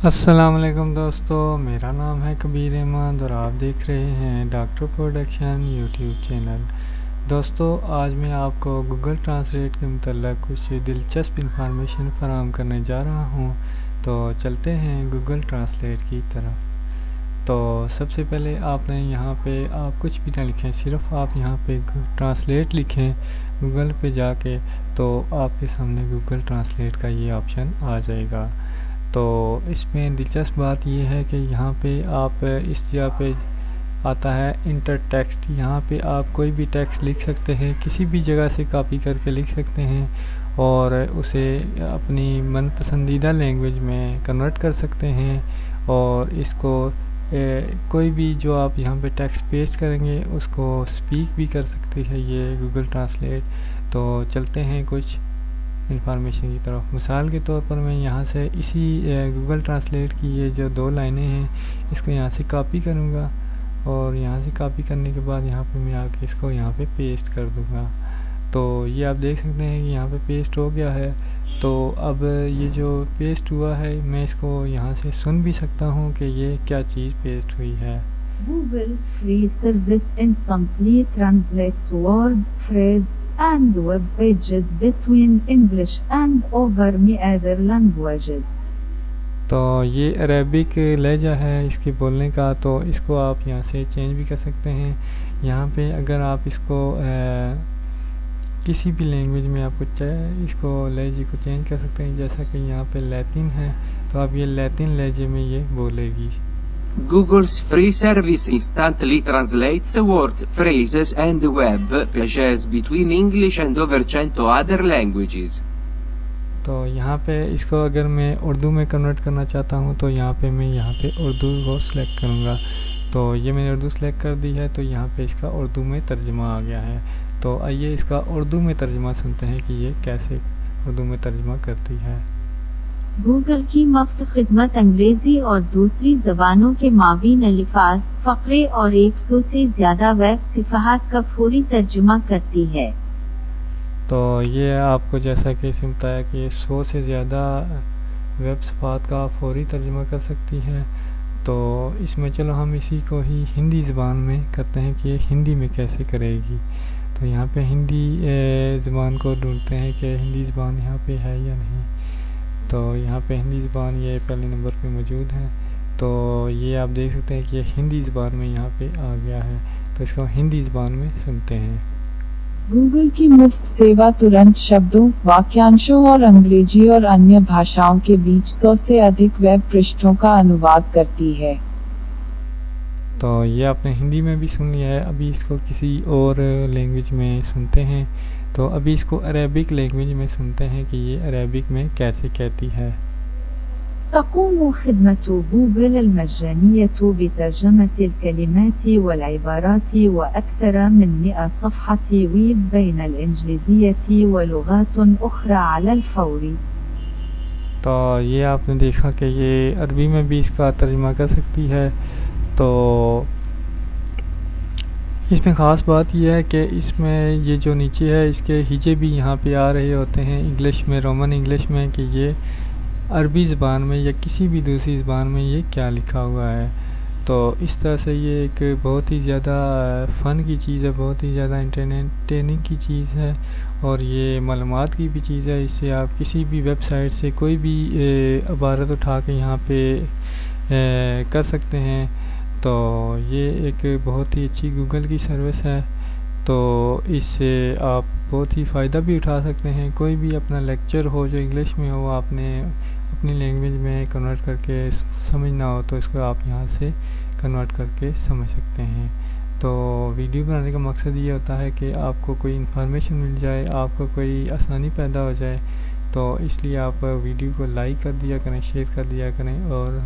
السلام علیکم دوستو، میرا نام ہے کبیر احمد اور آپ دیکھ رہے ہیں ڈاکٹر پروڈکشن یوٹیوب چینل۔ دوستو، آج میں آپ کو گوگل ٹرانسلیٹ کے متعلق کچھ دلچسپ انفارمیشن فراہم کرنے جا رہا ہوں، تو چلتے ہیں گوگل ٹرانسلیٹ کی طرف۔ تو سب سے پہلے آپ نے یہاں پہ آپ کچھ بھی نہ لکھیں، صرف آپ یہاں پہ ٹرانسلیٹ لکھیں گوگل پہ جا کے، تو آپ کے سامنے گوگل ٹرانسلیٹ کا یہ آپشن آ جائے گا۔ تو اس میں دلچسپ بات یہ ہے کہ یہاں پہ آپ اس جگہ پہ آتا ہے انٹر ٹیکسٹ، یہاں پہ آپ کوئی بھی ٹیکسٹ لکھ سکتے ہیں، کسی بھی جگہ سے کاپی کر کے لکھ سکتے ہیں اور اسے اپنی من پسندیدہ لینگویج میں کنورٹ کر سکتے ہیں، اور اس کو کوئی بھی جو آپ یہاں پہ ٹیکسٹ پیسٹ کریں گے اس کو سپیک بھی کر سکتی ہے یہ گوگل ٹرانسلیٹ۔ تو چلتے ہیں کچھ انفارمیشن کی طرف۔ مثال کے طور پر میں یہاں سے اسی گوگل ٹرانسلیٹ کی یہ جو 2 لائنیں ہیں اس کو یہاں سے کاپی کروں گا، اور یہاں سے کاپی کرنے کے بعد یہاں پہ میں آ کے اس کو یہاں پہ پیسٹ کر دوں گا۔ تو یہ آپ دیکھ سکتے ہیں کہ یہاں پہ پیسٹ ہو گیا ہے۔ تو اب یہ جو پیسٹ ہوا ہے میں اس کو یہاں سے سن بھی سکتا ہوں کہ یہ کیا چیز پیسٹ ہوئی ہے۔ Google's free service instantly translates words, phrases, and web pages between English and over other languages. تو یہ عربک لہجہ ہے اس کے بولنے کا، تو اس کو آپ یہاں سے چینج بھی کر سکتے ہیں۔ یہاں پہ اگر آپ اس کو کسی بھی لینگویج میں آپ کو اس کو لہجے کو چینج کر سکتے ہیں، جیسا کہ یہاں پہ لیٹن ہے تو اب یہ لیٹن لہجے میں یہ بولے گی۔ Google's free service instantly translates words, phrases and web pages between English and over 100 other languages. تو یہاں پہ اس کو اگر میں اردو میں کنورٹ کرنا چاہتا ہوں تو یہاں پہ میں یہاں پہ اردو کو سلیکٹ کروں گا۔ تو یہ میں نے اردو سلیکٹ کر دی ہے، تو یہاں پہ اس کا اردو میں ترجمہ آ گیا ہے۔ تو آئیے اس کا اردو میں ترجمہ سنتے ہیں کہ یہ کیسے اردو میں ترجمہ کرتی ہے۔ گوگل کی مفت خدمت انگریزی اور دوسری زبانوں کے مابین الفاظ، فقرے اور 100 سے زیادہ ویب صفحات کا فوری ترجمہ کرتی ہے۔ تو یہ آپ کو جیسا کہ اس میں بتایا کہ یہ 100 سے زیادہ ویب صفحات کا فوری ترجمہ کر سکتی ہے۔ تو اس میں چلو ہم اسی کو ہی ہندی زبان میں کرتے ہیں کہ یہ ہندی میں کیسے کرے گی۔ تو یہاں پہ ہندی زبان کو ڈھونڈتے ہیں کہ ہندی زبان یہاں پہ ہے یا نہیں۔ تو یہاں پہ ہندی زبان یہ پہلے نمبر پہ موجود ہے، تو یہ آپ دیکھ سکتے ہیں کہ یہ ہندی زبان میں یہاں پہ آ گیا ہے۔ تو اس کو ہندی زبان میں سنتے ہیں۔ گوگل کی مفت سیوا ترنت شبدوں، واکیانشوں اور انگریزی اور انیہ بھاشاؤں کے بیچ 100 سے ادھک ویب پرشٹوں کا انواد کرتی ہے۔ تو یہ آپ نے ہندی میں بھی سن لیا ہے، ابھی اس کو کسی اور لینگویج میں سنتے ہیں۔ تو ابھی اس کو عربک لینگویج میں سنتے ہیں کہ یہ عربک میں کیسے کہتی ہے۔ تقوم خدمة جوجل المجانية بترجمة الكلمات والعبارات وأكثر من 100 صفحة ويب بين الإنجليزية ولغات أخرى على الفور۔ تو یہ آپ نے دیکھا کہ یہ عربی میں بھی اس کا ترجمہ کر سکتی ہے۔ تو اس میں خاص بات یہ ہے کہ اس میں یہ جو نیچے ہے اس کے ہجے بھی یہاں پہ آ رہے ہوتے ہیں انگلش میں، رومن انگلش میں، کہ یہ عربی زبان میں یا کسی بھی دوسری زبان میں یہ کیا لکھا ہوا ہے۔ تو اس طرح سے یہ ایک بہت ہی زیادہ فن کی چیز ہے، بہت ہی زیادہ انٹرٹیننگ کی چیز ہے، اور یہ معلومات کی بھی چیز ہے۔ اس سے آپ کسی بھی ویب سائٹ سے کوئی بھی عبارت اٹھا کے یہاں پہ کر سکتے ہیں۔ تو یہ ایک بہت ہی اچھی گوگل کی سروس ہے۔ تو اس سے آپ بہت ہی فائدہ بھی اٹھا سکتے ہیں۔ کوئی بھی اپنا لیکچر ہو جو انگلش میں ہو، آپ نے اپنی لینگویج میں کنورٹ کر کے سمجھنا ہو تو اس کو آپ یہاں سے کنورٹ کر کے سمجھ سکتے ہیں۔ تو ویڈیو بنانے کا مقصد یہ ہوتا ہے کہ آپ کو کوئی انفارمیشن مل جائے، آپ کو کوئی آسانی پیدا ہو جائے، تو اس لیے آپ ویڈیو کو لائک کر دیا کریں، شیئر کر دیا کریں اور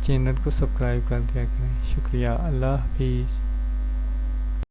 چینل کو سبسکرائب کر دیا کریں۔ شکریہ، اللہ حافظ۔